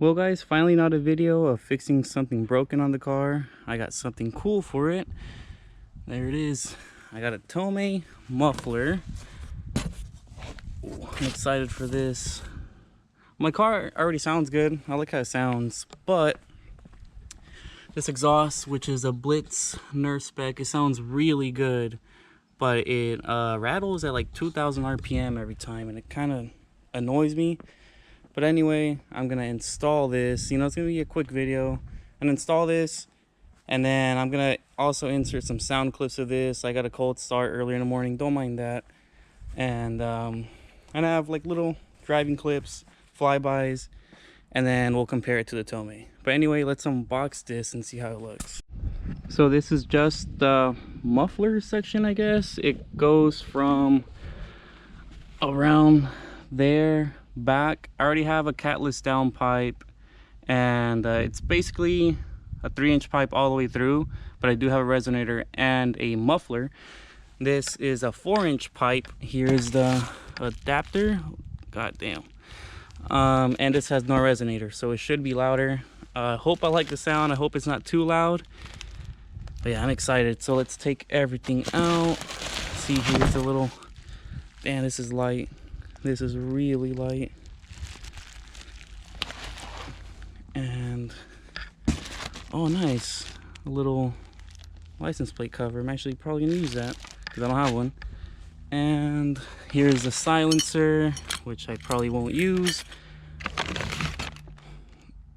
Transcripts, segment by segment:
Well guys, finally not a video of fixing something broken on the car. I got something cool for it. There it is. I got a Tomei muffler. Ooh, I'm excited for this. My car already sounds good. I like how it sounds, but this exhaust, which is a Blitz Nurse spec, it sounds really good, but it rattles at like 2,000 RPM every time, and it kind of annoys me. But anyway, I'm gonna install this. It's gonna be a quick video. And install this, and then I'm gonna also insert some sound clips of this. I got a cold start earlier in the morning, don't mind that. And I have like little driving clips, flybys, and then we'll compare it to the Tomei. But anyway, let's unbox this and see how it looks. So this is just the muffler section, I guess. It goes from around there back. I already have a catless downpipe, and it's basically a 3-inch pipe all the way through, but I do have a resonator and a muffler. This is a 4-inch pipe. Here's the adapter. God damn. And this has no resonator, so it should be louder. I hope I like the sound. I hope it's not too loud. But yeah, I'm excited. So let's take everything out. See, here's a little, damn, this is light. This is really light. And oh nice, a little license plate cover. I'm actually probably gonna use that because I don't have one. And here's the silencer, which I probably won't use.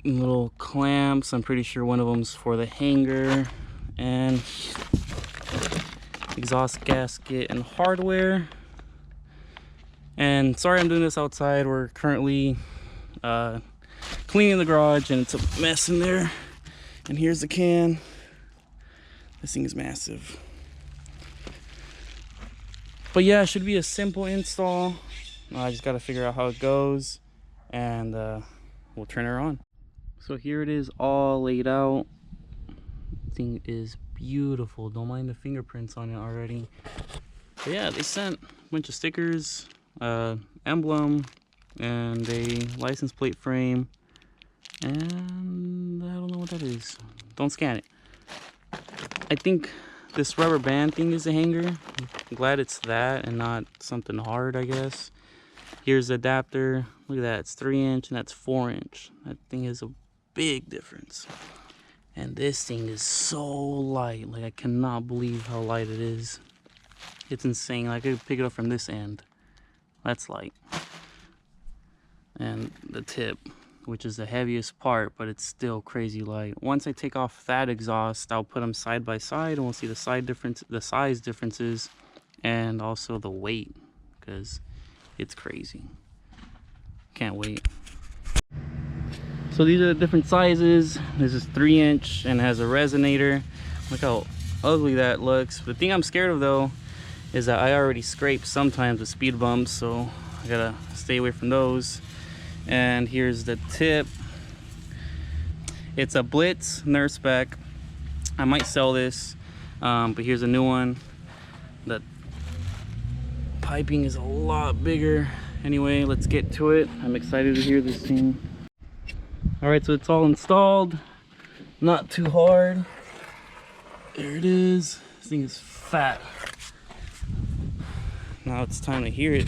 Little clamps, I'm pretty sure one of them's for the hanger. And exhaust gasket and hardware. And sorry I'm doing this outside. We're currently cleaning the garage and it's a mess in there. And here's the can. This thing is massive. But yeah, it should be a simple install. I just gotta figure out how it goes, and we'll turn her on. So here it is all laid out. The thing is beautiful. Don't mind the fingerprints on it already. But yeah, they sent a bunch of stickers, emblem, and a license plate frame, and I don't know what that is. Don't scan it. I think this rubber band thing is a hanger. I'm glad it's that and not something hard, I guess. Here's the adapter. Look at that, it's 3-inch and that's 4-inch. That thing is a big difference. And this thing is so light. Like, I cannot believe how light it is. It's insane. Like, I could pick it up from this end. That's light. And the tip, which is the heaviest part, but it's still crazy light. Once I take off that exhaust, I'll put them side by side and we'll see the size differences, and also the weight, because it's crazy. Can't wait. So these are the different sizes. This is 3-inch and has a resonator. Look how ugly that looks. The thing I'm scared of though is that I already scrape sometimes with speed bumps, so I gotta stay away from those. And here's the tip. It's a Blitz Nurse spec. I might sell this, but here's a new one. The piping is a lot bigger. Anyway, let's get to it. I'm excited to hear this thing. All right, so it's all installed. Not too hard. There it is. This thing is fat. Now it's time to hear it.